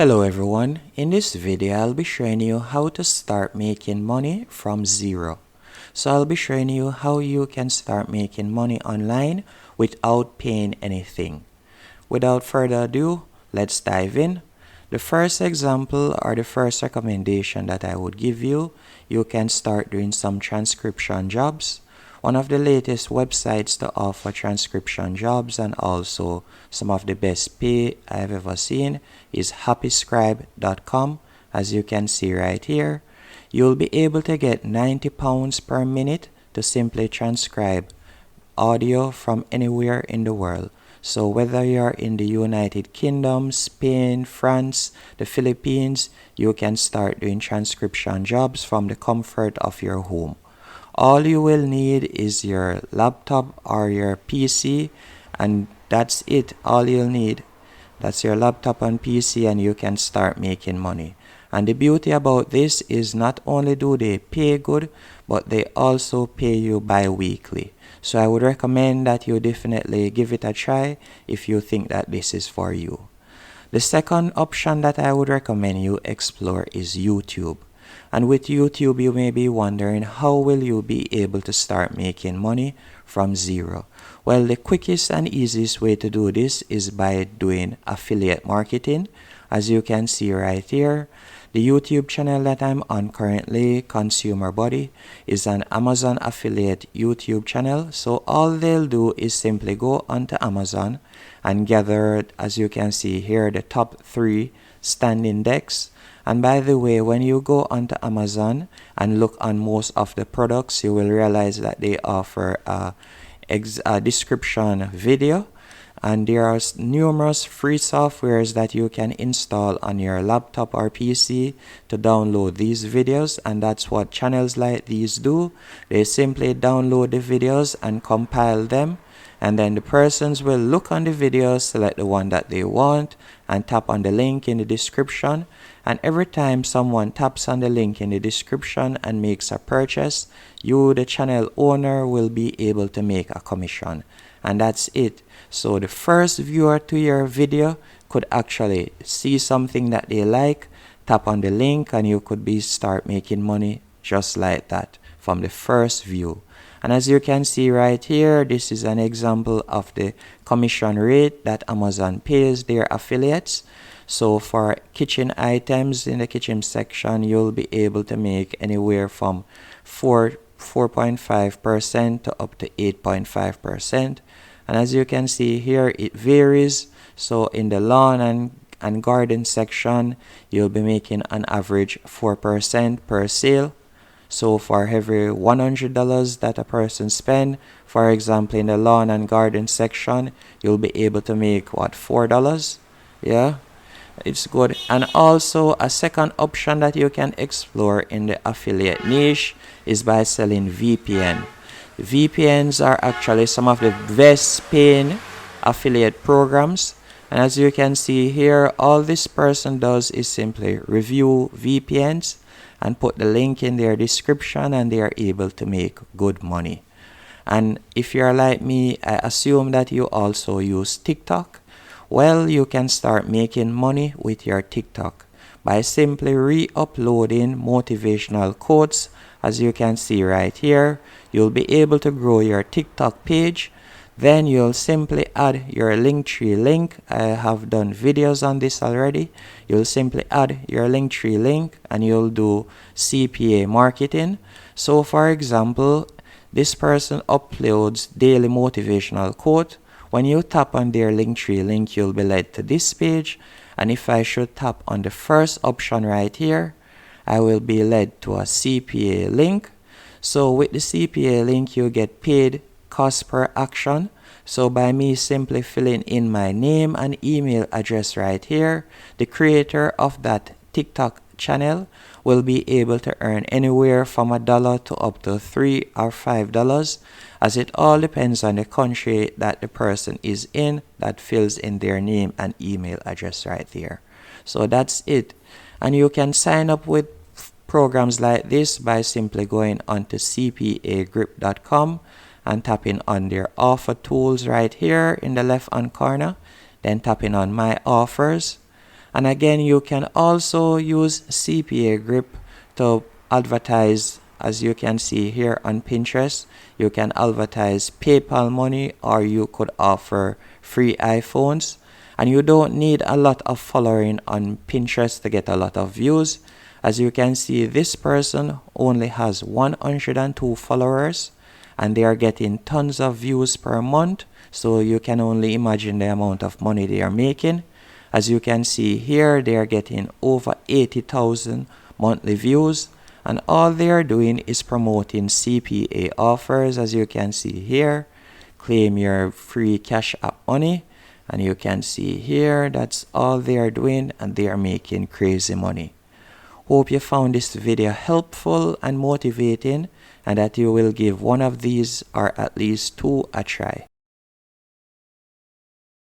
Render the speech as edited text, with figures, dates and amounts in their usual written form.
Hello everyone, in this video I'll be showing you how to start making money from zero. So I'll be showing you how you can start making money online without paying anything. Without further ado, let's dive in. The first example or the first recommendation that I would give you, you can start doing some transcription jobs. One of the latest websites to offer transcription jobs and also some of the best pay I've ever seen is happyscribe.com. As you can see right here, you'll be able to get £90 per minute to simply transcribe audio from anywhere in the world. So whether you're in the United Kingdom, Spain, France, the Philippines, you can start doing transcription jobs from the comfort of your home. All you will need is your laptop or your PC, and that's it. All you'll need, that's your laptop and PC, and you can start making money. And the beauty about this is not only do they pay good, but they also pay you bi-weekly. So I would recommend that you definitely give it a try if you think that this is for you. The second option that I would recommend you explore is YouTube. And with YouTube, you may be wondering, how will you be able to start making money from zero? Well, the quickest and easiest way to do this is by doing affiliate marketing. As you can see right here, the YouTube channel that I'm on currently, Consumer Body, is an Amazon affiliate YouTube channel. So all they'll do is simply go onto Amazon and gather, as you can see here, the top 3 standing decks. And by the way, when you go onto Amazon and look on most of the products, you will realize that they offer a description video, and there are numerous free softwares that you can install on your laptop or PC to download these videos, and that's what channels like these do. They simply download the videos and compile them, and then the persons will look on the videos, select the one that they want, and tap on the link in the description. And every time someone taps on the link in the description and makes a purchase, you, the channel owner, will be able to make a commission. And that's it. So the first viewer to your video could actually see something that they like, tap on the link, and you could start making money just like that from the first view. And as you can see right here, this is an example of the commission rate that Amazon pays their affiliates. So for kitchen items in the kitchen section, you'll be able to make anywhere from 4.5% to up to 8.5%. And as you can see here, it varies. So in the lawn and garden section, you'll be making an average 4% per sale. So for every $100 that a person spend, for example, in the lawn and garden section, you'll be able to make what, $4? Yeah, it's good. And also a second option that you can explore in the affiliate niche is by selling VPN. VPNs are actually some of the best paying affiliate programs. And as you can see here, all this person does is simply review VPNs and put the link in their description, and they are able to make good money. And if you're like me, I assume that you also use TikTok. Well, you can start making money with your TikTok by simply re-uploading motivational quotes. As you can see right here, you'll be able to grow your TikTok page. Then you'll simply add your Linktree link. I have done videos on this already. You'll simply add your Linktree link and you'll do CPA marketing. So for example, this person uploads daily motivational quote. When you tap on their Linktree link, you'll be led to this page. And if I should tap on the first option right here, I will be led to a CPA link. So with the CPA link, you get paid cost per action. So by me simply filling in my name and email address right here, the creator of that TikTok channel will be able to earn anywhere from $1 to up to $3 or $5, as it all depends on the country that the person is in that fills in their name and email address right there. So that's it. And you can sign up with programs like this by simply going onto cpagroup.com and tapping on their offer tools right here in the left hand corner, then tapping on my offers. And again, you can also use CPA Group to advertise. As you can see here on Pinterest, you can advertise PayPal money, or you could offer free iPhones. And you don't need a lot of following on Pinterest to get a lot of views. As you can see, this person only has 102 followers and they are getting tons of views per month. So you can only imagine the amount of money they are making. As you can see here, they are getting over 80,000 monthly views. And all they are doing is promoting CPA offers. As you can see here, claim your free Cash App money. And you can see here, that's all they are doing, and they are making crazy money. Hope you found this video helpful and motivating, and that you will give one of these or at least two a try.